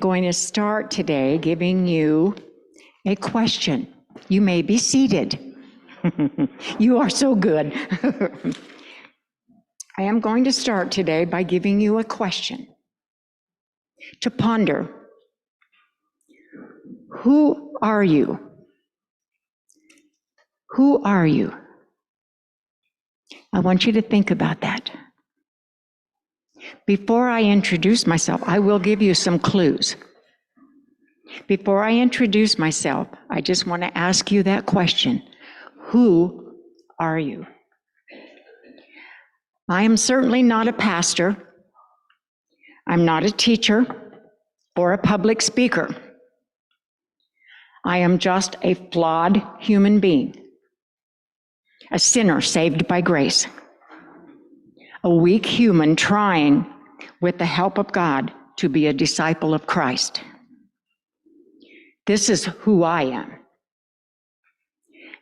going to start today giving you a question. You may be seated. You are so good. I am going to start today by giving you a question to ponder. Who are you? Who are you? I want you to think about that. Before I introduce myself, I will give you some clues. Before I introduce myself, I just want to ask you that question. Who are you? I am certainly not a pastor. I'm not a teacher or a public speaker. I am just a flawed human being, a sinner saved by grace, a weak human trying, with the help of God, to be a disciple of Christ. This is who I am.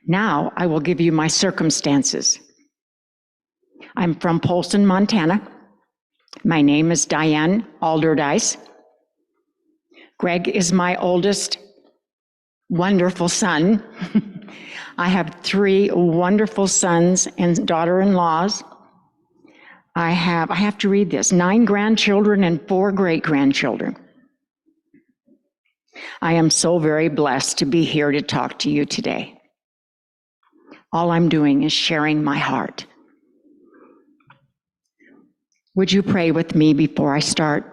Now I will give you my circumstances. I'm from Polson, Montana. My name is Diane Alderdice. Greg is my oldest wonderful son. I have 3 wonderful sons and daughter-in-laws. I have to read this, 9 grandchildren and 4 great-grandchildren. I am so very blessed to be here to talk to you today. All I'm doing is sharing my heart. Would you pray with me before I start?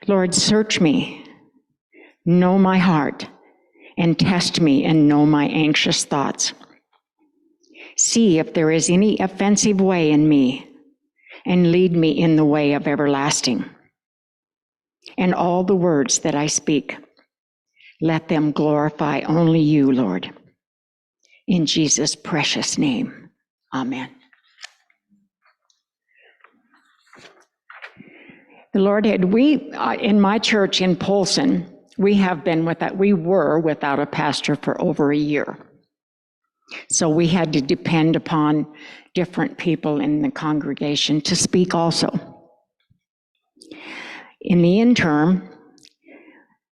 Lord, search me, know my heart, and test me and know my anxious thoughts. See if there is any offensive way in me, and lead me in the way of everlasting. And all the words that I speak, let them glorify only you, Lord. In Jesus' precious name, amen. The Lord in my church in Polson, we were without a pastor for over a year. So we had to depend upon different people in the congregation to speak also. In the interim,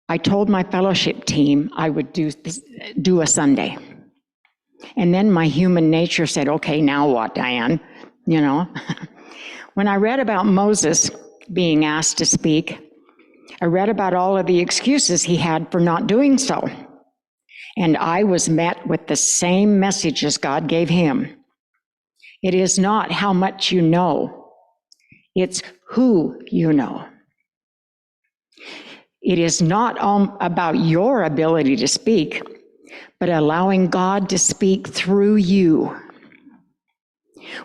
I told my fellowship team I would do a Sunday. And then my human nature said, okay, now what, Diane? You know? When I read about Moses being asked to speak, I read about all of the excuses he had for not doing so. And I was met with the same message as God gave him. It is not how much you know, it's who you know. It is not about your ability to speak, but allowing God to speak through you.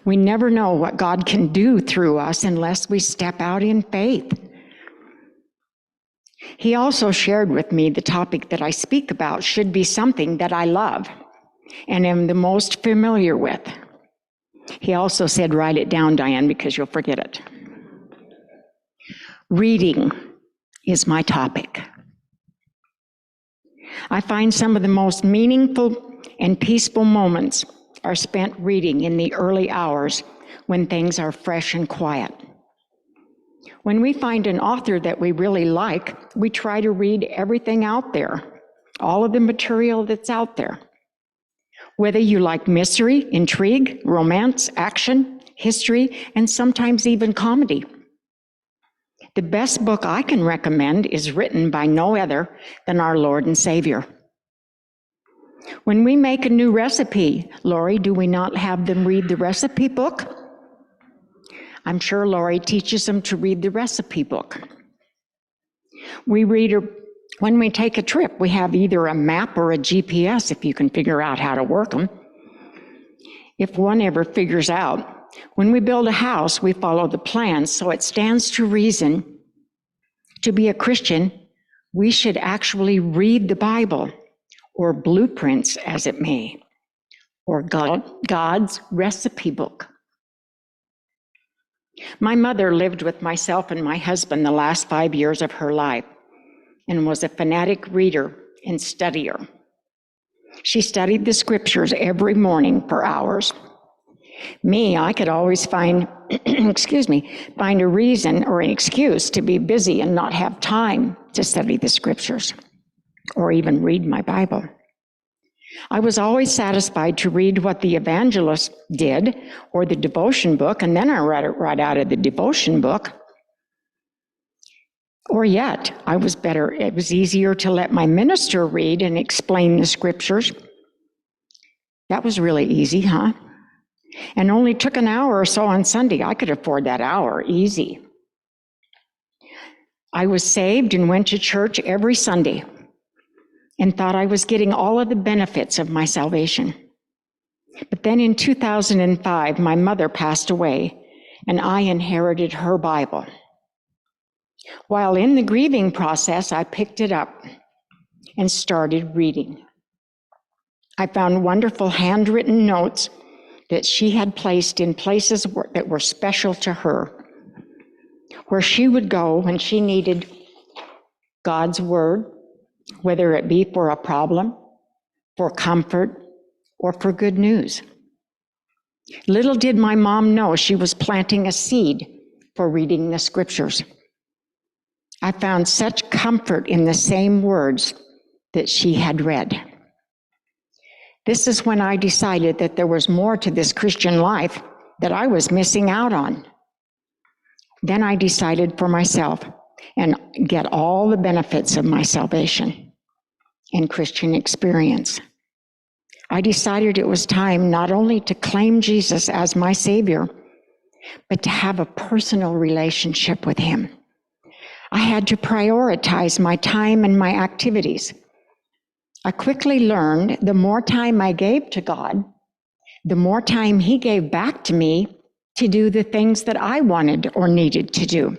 We never know what God can do through us unless we step out in faith. He also shared with me the topic that I speak about should be something that I love and am the most familiar with. He also said, write it down, Diane, because you'll forget it. Reading is my topic. I find some of the most meaningful and peaceful moments are spent reading in the early hours when things are fresh and quiet. When we find an author that we really like, we try to read everything out there, all of the material that's out there. Whether you like mystery, intrigue, romance, action, history, and sometimes even comedy. The best book I can recommend is written by no other than our Lord and Savior. When we make a new recipe, Lori, do we not have them read the recipe book? I'm sure Lori teaches them to read the recipe book. When we take a trip, we have either a map or a GPS if you can figure out how to work them. If one ever figures out, when we build a house, we follow the plans, so it stands to reason to be a Christian, we should actually read the Bible, or blueprints as it may, or God's recipe book. My mother lived with myself and my husband the last 5 years of her life and was a fanatic reader and studier. She studied the scriptures every morning for hours. Me, I could always find, find a reason or an excuse to be busy and not have time to study the scriptures or even read my Bible. I was always satisfied to read what the evangelist did or the devotion book, and then I read it right out of the devotion book. Or yet, it was easier to let my minister read and explain the scriptures. That was really easy, huh? And only took an hour or so on Sunday. I could afford that hour, easy. I was saved and went to church every Sunday and thought I was getting all of the benefits of my salvation. But then in 2005, my mother passed away, and I inherited her Bible. While in the grieving process, I picked it up and started reading. I found wonderful handwritten notes that she had placed in places that were special to her, where she would go when she needed God's word, whether it be for a problem, for comfort, or for good news. Little did my mom know she was planting a seed for reading the scriptures. I found such comfort in the same words that she had read. This is when I decided that there was more to this Christian life that I was missing out on. Then I decided for myself and get all the benefits of my salvation and Christian experience. I decided it was time not only to claim Jesus as my Savior, but to have a personal relationship with Him. I had to prioritize my time and my activities. I quickly learned the more time I gave to God, the more time He gave back to me to do the things that I wanted or needed to do.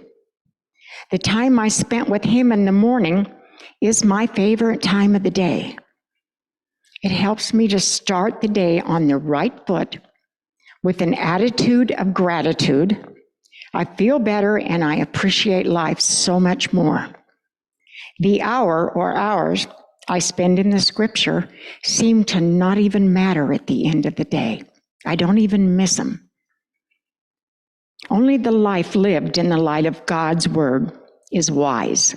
The time I spent with Him in the morning is my favorite time of the day. It helps me to start the day on the right foot with an attitude of gratitude. I feel better and I appreciate life so much more. The hour or hours I spend in the scripture seem to not even matter at the end of the day. I don't even miss them. Only the life lived in the light of God's word is wise.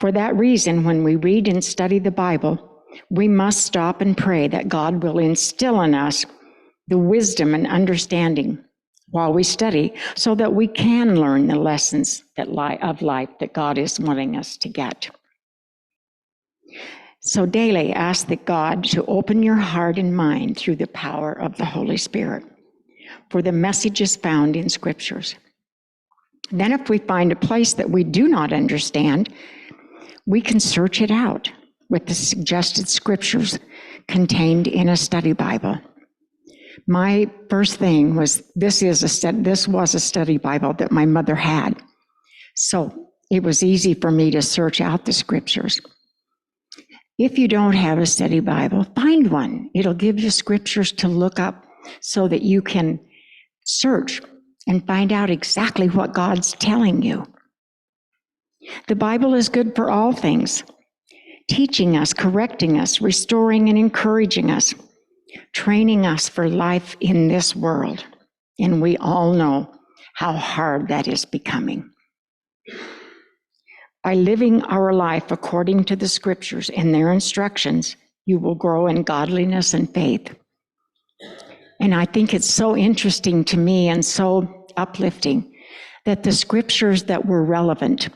For that reason, when we read and study the Bible, we must stop and pray that God will instill in us the wisdom and understanding while we study so that we can learn the lessons of life that God is wanting us to get. So daily ask that God to open your heart and mind through the power of the Holy Spirit for the messages found in scriptures. Then if we find a place that we do not understand, we can search it out with the suggested scriptures contained in a study Bible. My first thing was, this was a study Bible that my mother had. So it was easy for me to search out the scriptures. If you don't have a study Bible, find one. It'll give you scriptures to look up so that you can search and find out exactly what God's telling you. The Bible is good for all things, teaching us, correcting us, restoring and encouraging us, training us for life in this world. And we all know how hard that is becoming. By living our life according to the scriptures and their instructions, you will grow in godliness and faith. And I think it's so interesting to me and so uplifting that the scriptures that were relevant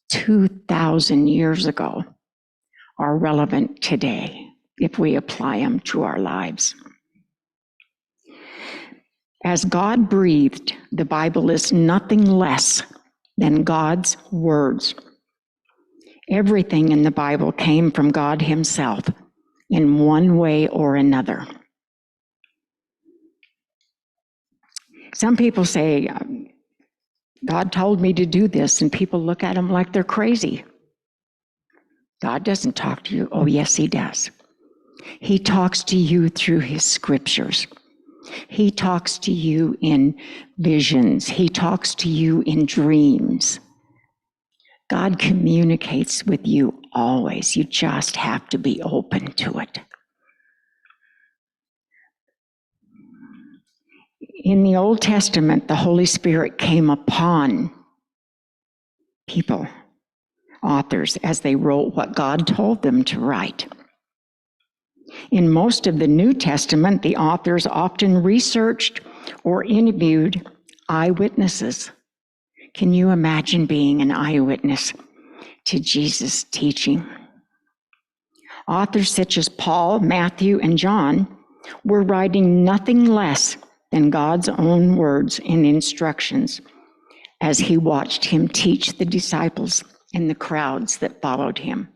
2,000 years ago are relevant today if we apply them to our lives. As God breathed, the Bible is nothing less than God's words. Everything in the Bible came from God Himself in one way or another. Some people say, God told me to do this, and people look at them like they're crazy. God doesn't talk to you. Oh, yes, He does. He talks to you through His scriptures. He talks to you in visions. He talks to you in dreams. God communicates with you always. You just have to be open to it. In the Old Testament, the Holy Spirit came upon people, authors, as they wrote what God told them to write. In most of the New Testament, the authors often researched or interviewed eyewitnesses. Can you imagine being an eyewitness to Jesus' teaching? Authors such as Paul, Matthew, and John were writing nothing less than God's own words and instructions as he watched him teach the disciples and the crowds that followed him.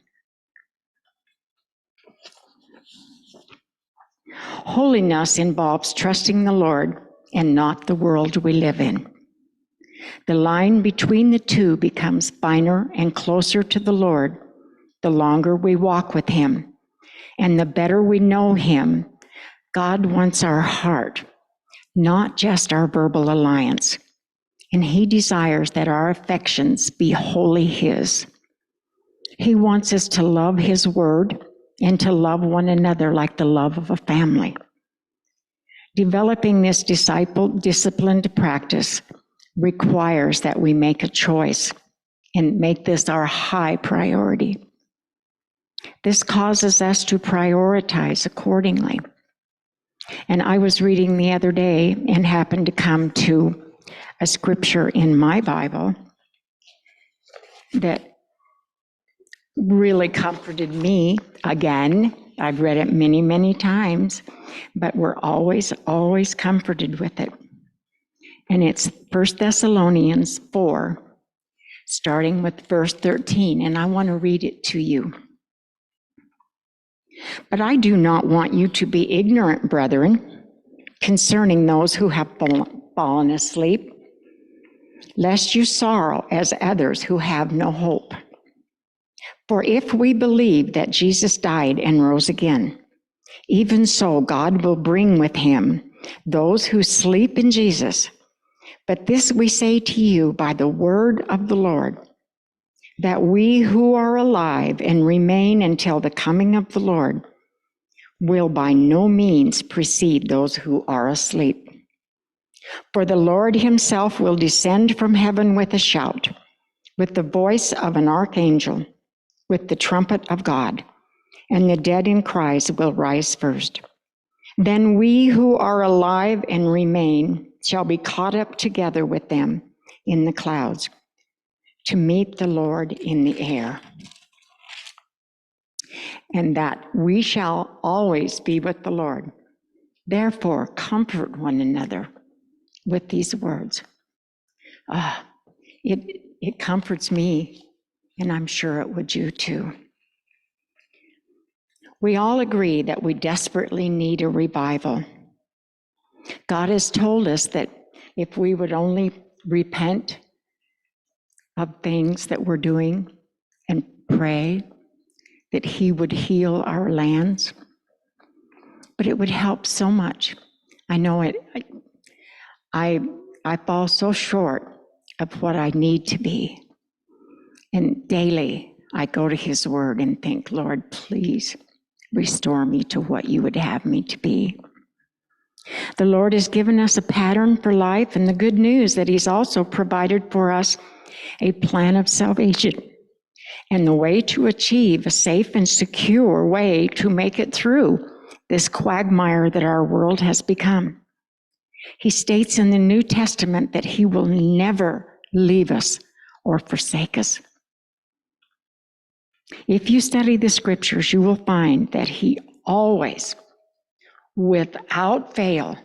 Holiness involves trusting the Lord and not the world we live in. The line between the two becomes finer and closer to the Lord the longer we walk with him, and the better we know him. God wants our heart, not just our verbal alliance, and he desires that our affections be wholly his. He wants us to love his word and to love one another like the love of a family. Developing this disciplined practice requires that we make a choice and make this our high priority. This causes us to prioritize accordingly. And I was reading the other day and happened to come to a scripture in my Bible that really comforted me again. I've read it many, many times, but we're always comforted with it. And it's 1 Thessalonians 4, starting with verse 13, and I want to read it to you. But I do not want you to be ignorant, brethren, concerning those who have fallen asleep, lest you sorrow as others who have no hope. For if we believe that Jesus died and rose again, even so God will bring with him those who sleep in Jesus. But this we say to you by the word of the Lord, that we who are alive and remain until the coming of the Lord will by no means precede those who are asleep. For the Lord himself will descend from heaven with a shout, with the voice of an archangel, with the trumpet of God, and the dead in Christ will rise first. Then we who are alive and remain shall be caught up together with them in the clouds to meet the Lord in the air. And that we shall always be with the Lord. Therefore, comfort one another with these words. It comforts me, and I'm sure it would you too. We all agree that we desperately need a revival. God has told us that if we would only repent of things that we're doing and pray, that he would heal our lands. But it would help so much. I know it. I fall so short of what I need to be. And daily I go to his word and think, Lord, please restore me to what you would have me to be. The Lord has given us a pattern for life, and the good news that he's also provided for us a plan of salvation and the way to achieve a safe and secure way to make it through this quagmire that our world has become. He states in the New Testament that he will never leave us or forsake us. If you study the scriptures, you will find that he always, without fail,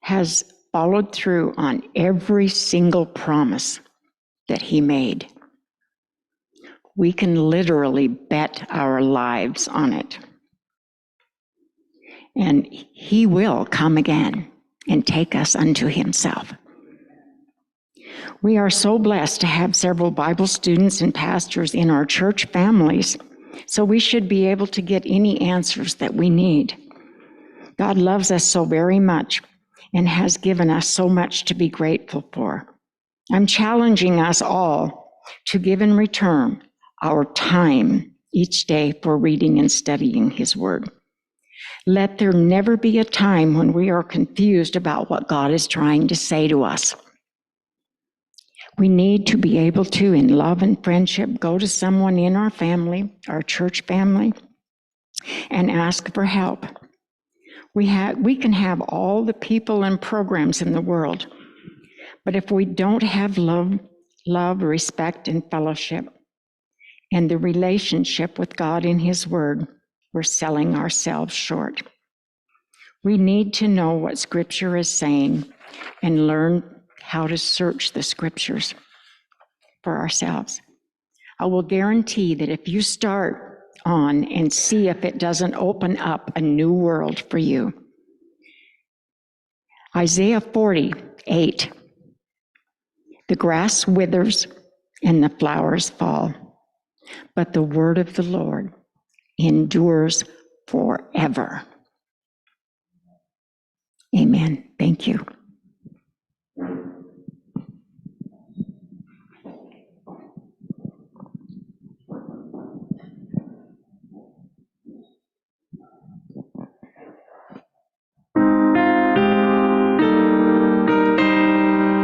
has followed through on every single promise that he made. We can literally bet our lives on it. And he will come again and take us unto himself. We are so blessed to have several Bible students and pastors in our church families, so we should be able to get any answers that we need. God loves us so very much and has given us so much to be grateful for. I'm challenging us all to give in return our time each day for reading and studying his word. Let there never be a time when we are confused about what God is trying to say to us. We need to be able to, in love and friendship, go to someone in our family, our church family, and ask for help. We can have all the people and programs in the world, but if we don't have love, respect, and fellowship, and the relationship with God in His Word, we're selling ourselves short. We need to know what Scripture is saying and learn how to search the Scriptures for ourselves. I will guarantee that if you start on and see if it doesn't open up a new world for you. Isaiah 40:8. The grass withers and the flowers fall, but the word of the Lord endures forever. Amen. Thank you.